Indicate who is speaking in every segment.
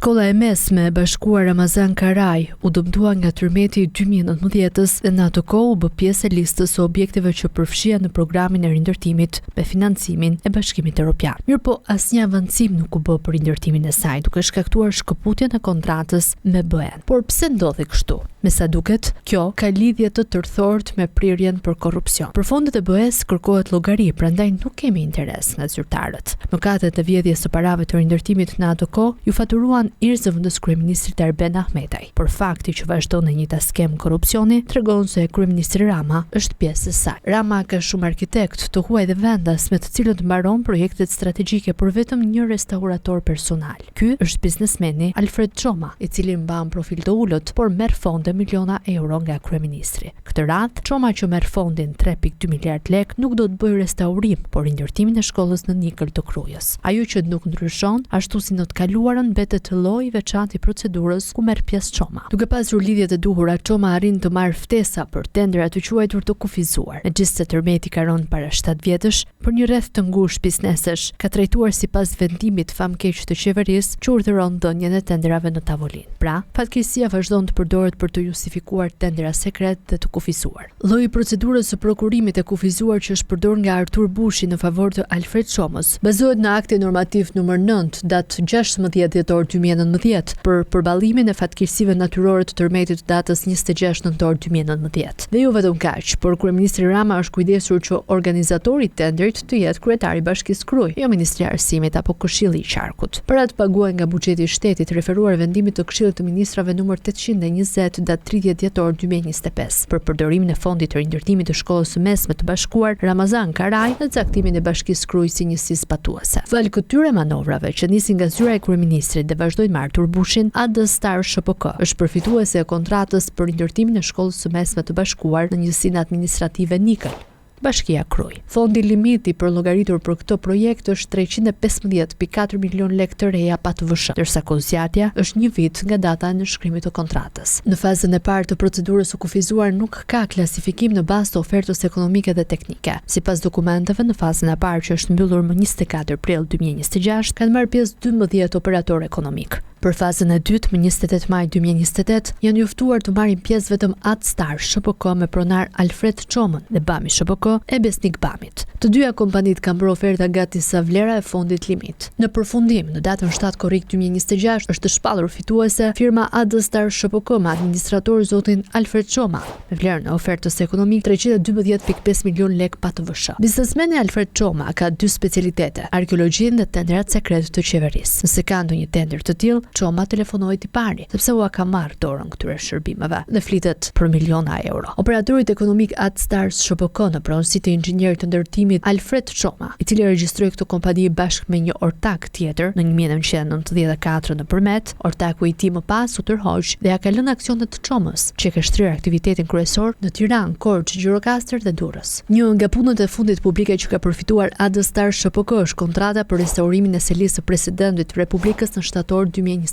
Speaker 1: Shkolla e mesme e bashkuar Ramazan Karaj u dëmtua nga tërmeti i 2019-s dhe në atë kohë u bë pjesë e listës së objekteve që përfshija në programin e rindërtimit me financimin e Bashkimit Evropian. Mirëpo asnjë avancim nuk u bë për rindërtimin e saj, duke shkaktuar shkëputjen e kontratës me BE-n. Por pse ndodhi kështu? Me sa duket, kjo ka lidhje të tërthort me prirjen për korrupsion. Për fondet e BE-s kërkohet llogari, prandaj nuk kemi interes nga zyrtarët. Mëkatet e vjedhjes së parave të rindërtimit në atë kohë ju faturuan irzëvendës kryeministrit Erben Ahmetaj. Por fakti që vazhdon në njëjta skem korrupsioni tregon se kryeministri Rama është pjesë e saj. Rama ka shumë arkitekt të huaj dhe vendas me të cilët mbaron projektet strategjike për vetëm një restaurator personal. Ky është biznesmeni Alfred Çoma, i cili mban profil të ulët, por merr fonde miliona euro nga kryeministri. Këtë radhë, Çoma që merr fondin 3.2 miliard lek nuk do të bëjë restaurim, por rindërtimin e shkollës në Nikël të Krujës. Ajo që nuk ndryshon, ashtu si në të kaluarën, mbetet lloji i veçantë i procedurës ku merr pjesë Çoma. Duke pasur lidhjet e duhura, Çoma arrin të marrë ftesa për tendera të quajtur të kufizuar. Megjithëse tërmeti ka rënë para 7 vjetësh, për një rreth të ngushtë biznesesh, ka trajtuar sipas vendimit famkeq të qeverisë që urdhëron dhënien e tenderave në tavolinë. Pra, fatkeqësia vazhdon të përdoret për të justifikuar tendera sekret dhe të kufizuar. Lloji i procedurës së prokurimit e kufizuar që është përdorur nga Artur Bushi në favor të Alfred Çomës bazohet në akti normativ numër 9, datë 16 dhjetor 2019 për përballimin e fatkeqësive natyrore të tërmetit të datës 26 nëntor 2019. Dhe jo vetëm kaq, por kryeministri Rama është kujdesur që organizatori i tenderit të jetë kryetari i Bashkisë Krujë, jo Ministri i Arsimit apo Këshilli i Qarkut. Parat paguhen nga buxheti i shtetit, referuar vendimit të Këshillit të Ministrave numër 820 datë 30 dhjetor 2025 për përdorimin e fondit të rindërtimit të shkollës së mesme të bashkuar Ramazan Karaj në caktimin e Bashkisë Krujë si njësi zbatuese. Val këtyre manovrave që nisin nga zyra e kryeministrit dhe vazhdojnë me Artur Bushin, AD Star SHPK është përfituese e kontratës për rindërtimin e shkollës së mesme të bashkuar në njësinë administrative Nikël, Bashkia Krujë. Fondi limiti për llogaritur për këtë projekt është 315.4 milion lek të reja pa TVSH, ndërsa kozgjatja është 1 vit nga data e nënshkrimit të kontratës. Në fazën e parë të procedurës së kufizuar nuk ka klasifikim në bazë të ofertës ekonomike dhe teknike. Sipas dokumenteve, në fazën e parë që është mbyllur më 24 prill 2026, kanë marrë pjesë 12 operatorë ekonomik. Për fazën e dytë, më 28 maj 2028, janë njoftuar të marrin pjesë vetëm AD Star SHPK me pronar Alfred Çomën dhe Bami SHPK e Besnik Bamit. Të dyja kompanitë kanë bërë oferta gati sa vlera e fondit limit. Në përfundim, në datën 7 korrik 2026, është shpallur fituese firma AD Star SHPK me administrator zotin Alfred Çoma, me vlerën e ofertës ekonomike 312.5 milion lek pa TVSH. Biznesmeni Alfred Çoma ka 2 specialitete: arkeologjinë dhe tenderat sekret të qeverisë. Nëse ka ndonjë tender të tillë, Çoma telefonoi i pari, sepse ua ka marrë dorën këtyre shërbimeve dhe flitet për miliona euro. Operatorit ekonomik AD Star SHPK në pronësi të inxhinierit të ndërtimit Alfred Çoma, i cili regjistroi këtë kompani bashkë me një ortak tjetër në 1994 nëpërmet, ortaku i tij më pas u tërhoq dhe ja ka lënë aksionet të Çomës, që ka shtrirë aktivitetin kryesor në Tiranë, Korçë, Gjirokastër dhe Durrës. Një nga punët e fundit publike që ka përfituar AD Star SHPK është kontrata për restaurimin e selisë së presidentit të Republikës në shtator 2025.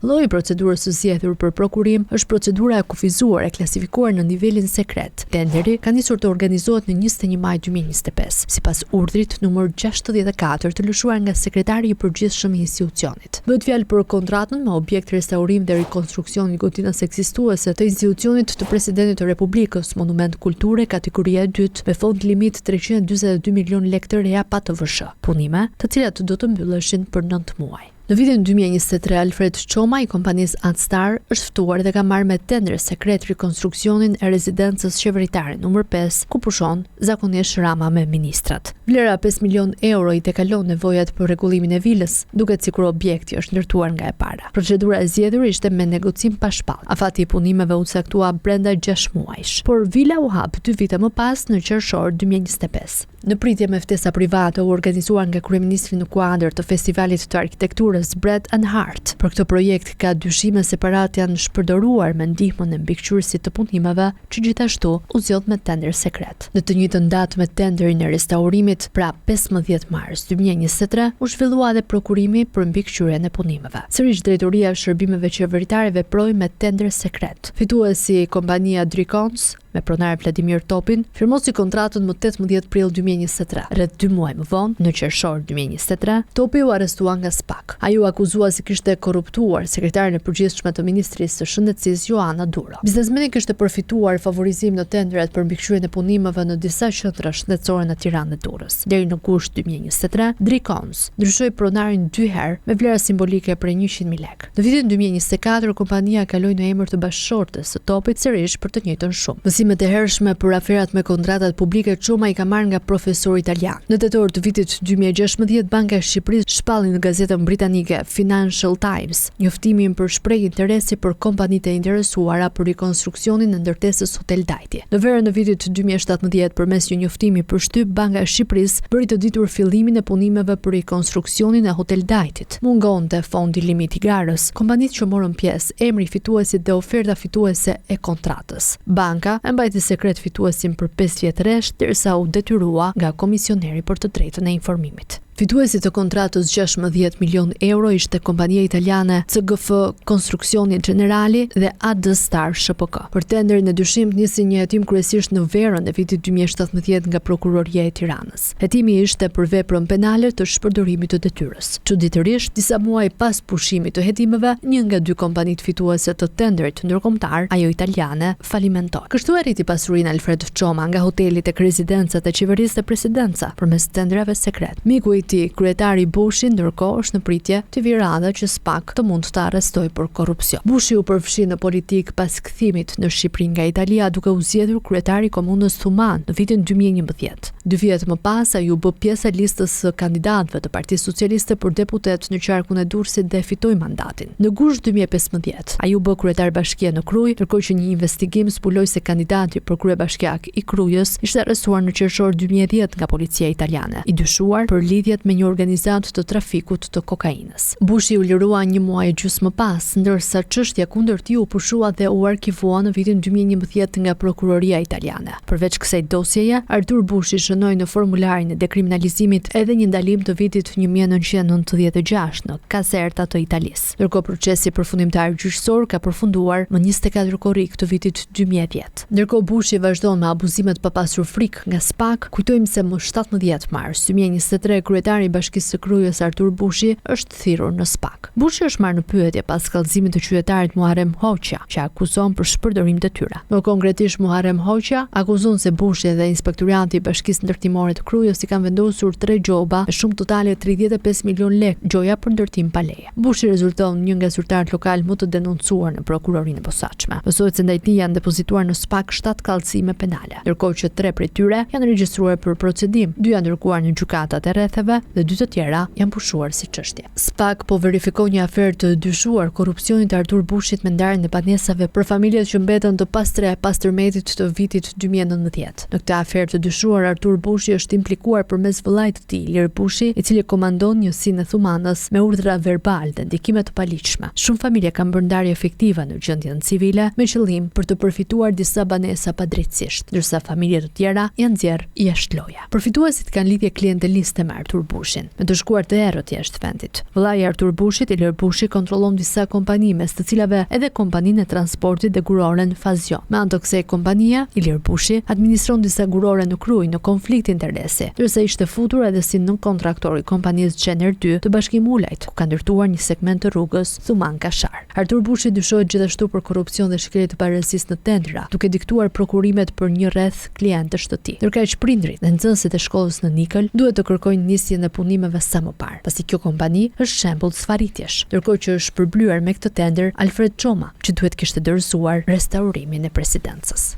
Speaker 1: Lloji i procedurës së zgjedhur për prokurim është procedura e kufizuar e klasifikuar në nivelin sekret. Tenderi ka nisur të organizohet në 21 maj 2025, sipas urdhrit numër 64 të lëshuar nga sekretari i përgjithshëm i institucionit. Bëhet fjalë për kontratën me objekt restaurim dhe rikonstruksion i godinës ekzistuese të institucionit të presidentit të Republikës, monument kulture kategoria e dytë me fond limit 342 milion lek të reja pa TVSH. Punime, të cilat do të mbylleshin për 9 muaj. Në vitin 2023, Alfred Çoma i kompanisë AD Star është ftuar dhe ka marrë me tender sekret rikonstruksionin e rezidencës qeveritare numër 5, ku pushon zakonisht Rama me ministrat. Vlera 5 milion euro i tekalon nevojat për rregullimin e vilës, duket sikur objekti është ndërtuar nga e para. Procedura e zgjedhur ishte me negocim pa shpallje. Afati i punimeve u caktua brenda 6 muajsh, por vila u hap 2 vite më pas në qershor 2025. Në pritje me ftesa private u organizuar nga kryeministri në kuadër të festivalit të arkitekturës Bread and Heart. Për këtë projekt ka dyshime se parat janë shpërdoruar me ndihmën e mbikëqyrësit të punimeve, që gjithashtu u zgjodh me tender sekret. Në të njëjtën datë me tenderin e restaurimit, pra 15 mars 2023, u zhvillua edhe prokurimi për mbikëqyrjen e punimeve. Sërish drejtoria e shërbimeve qeveritare veproi me tender sekret. Fituesi kompania Dricons me pronar Vladimir Topin, firmosi kontratën më 18 prill 2023. Rreth 2 muaj më vonë, në qershor 2023, Topi u arrestua nga SPAK. Ai u akuzua se kishte korruptuar sekretarin e përgjithshme të Ministrisë së Shëndetësisë Joana Duro. Biznesmeni kishte përfituar favorizim në tenderet për mbikëqyrjen e punimeve në disa qendra shëndetësore në Tiranë dhe Durrës. Deri në gusht 2023, Dricons ndryshoi pronarin 2 herë me vlera simbolike prej 100.000 lekë. Në vitin 2024, kompania kaloi në emër të bashkëshortes së Topit sërish për të njëjtën shumë. Mësimet e hershme për aferat me kontratat publike Çoma i ka marrë nga profesor italian. Në tetor të vitit 2016, Banka e Shqipërisë shpalli në gazetën britanike Financial Times njoftimin për shprehje interesi për kompanitë e interesuara për rikonstruksionin e ndërtesës Hotel Dajti. Në verën e vitit 2017, përmes një njoftimi për shtyp, Banka e Shqipërisë bëri të ditur fillimin e punimeve për rikonstruksionin e Hotel Dajtit. Mungonte fondi limit i garës. Kompanitë që morën pjesë, emri i fituesit dhe oferta fituese e kontratës. Banka e mbajti sekret fituesin për 5 vjet rresht, derisa u detyrua nga komisioneri për të drejtën e informimit. Fituesi të kontratës 16 milion euro ishte kompania italiane CGF Konstruksioni Generali dhe AD Star SHPK. Për tenderin e dyshimt nisi një hetim kryesisht në verën e vitit 2017 nga Prokuroria e Tiranës. Hetimi ishte për veprën penale të shpërdorimit të detyrës. Çuditërisht, disa muaj pas pushimit të hetimeve, një nga 2 kompanitë fituese të tenderit ndërkombëtar, ajo italiane, falimentoi. Kështu arriti pasurinë Alfred Çoma nga hotelit tek rezidencat e qeverisë dhe presidenca përmes tenderave sekret. Miku i kryetari Bushi ndërkohë është në pritje të vi radhë që SPAK të mund të arrestojë për korrupsion. Bushi u përfshi në politik pas kthimit në Shqipëri nga Italia duke u zgjedhur kryetari i komunës Thuman në vitin 2011. 2 vjet më pas ai u bë pjesë e listës së kandidatëve të Partisë Socialiste për deputet në qarkun e Durrësit dhe fitoi mandatin. Në gusht 2015, ai u bë kryetar bashkie në Krujë, ndërkohë që një investigim zbuloi se kandidati për kryebashkiak i Krujës ishte arrestuar në qershor 2010 nga policia italiane, i dyshuar për lidhjet me një organizatë të trafikut të kokainës. Bushi u lirua një muaj e gjysmë më pas, ndërsa çështja kundër tij u pushua dhe u arkivua në vitin 2011 nga prokuroria italiane. Përveç kësaj dosjeje, Artur Bushi shënoi në formularin e dekriminalizimit edhe një ndalim të vitit 1996 në Caserta të Italisë. Ndërkohë procesi përfundimtar gjyqësor ka përfunduar më 24 korrik të vitit 2010. Ndërkohë Bushi vazhdon me abuzimet pa pasur frikë nga SPAK. Kujtojmë se më 17 mars 2023 kryetari i Bashkisë së Krujës Artur Bushi është thirrur në SPAK. Bushi është marrë në pyetje pas kallëzimit të qytetarit Muharrem Hoxha, që akuzon për shpërdorim detyra. Më konkretisht Muharrem Hoxha akuzon se Bushi dhe inspektorati i Bashkisë Ndërtimore të Krujës i kanë vendosur 3 gjoba me shumë totale 35 milion lekë, gjoja për ndërtim pa leje. Bushi rezulton një nga zyrtarët lokal më të denoncuar në prokurorinë e posaçme. Mësohet se ndaj tij janë depozituar në SPAK 7 kallëzime penale, ndërkohë që 3 prej tyre janë regjistruar për procedim, 2 janë ndërkuar në gjykatat e rretheve dhe 2 të tjera janë pushuar si çështje. SPAK po verifikon një aferë të dyshuar korrupsionit të Artur Bushit me ndarjen e banesave për familjet që mbetën të pastre pas tërmetit të vitit 2019. Në këtë aferë të dyshuar, Artur Bushi është implikuar përmes vëllait të tij, Ilir Bushi, i cili komandon njësinë e Thumanës me urdhra verbal dhe ndikime të paligjshme. Shumë familje kanë bërë ndarje efektive në gjendjen civile me qëllim për të përfituar disa banesa padrejtësisht, ndërsa familje të tjera janë nxjerrë jashtë loja. Përfituesit kanë lidhje klienteliste me Artur Bushin, me të shkuar të errët jashtë vendit. Vëllai i Artur Bushit, Ilir Bushi, kontrollon disa kompani, mes të cilave edhe kompaninë e transportit dhe guroren Fazio. Me anë të kësaj kompanie, Ilir Bushi administron disa gurore në Krujë në konflikt interesi, ndërsa ishte futur edhe si nën-kontraktor i kompanisë Gener 2 të Bashkim Ulajt, ku ka ndërtuar një segment të rrugës Thuman-Kashar. Artur Bushi dyshohet gjithashtu për korrupsion dhe shkelje të parësisë në tendra, duke diktuar prokurimet për një rreth klientësh të tij. Ndërkaq prindrit dhe nxënësit e shkollës në Nikël duhet të kërkojnë nisjen e punimeve sa më parë, pasi kjo kompani është shembull sfaritjesh. Ndërkohë që është përblyer me këtë tender Alfred Çoma, që duhet kishte dorëzuar restaurimin e presidencës.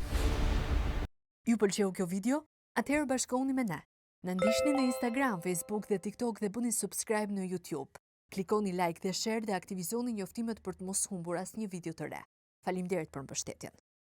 Speaker 1: Ju pëlqeu kjo video? Atëherë bashkohuni me ne. Na ndiqni në Instagram, Facebook dhe TikTok dhe bëni subscribe në YouTube. Klikoni like dhe share dhe aktivizoni njoftimet për të mos humbur asnjë video të re. Faleminderit për mbështetjen.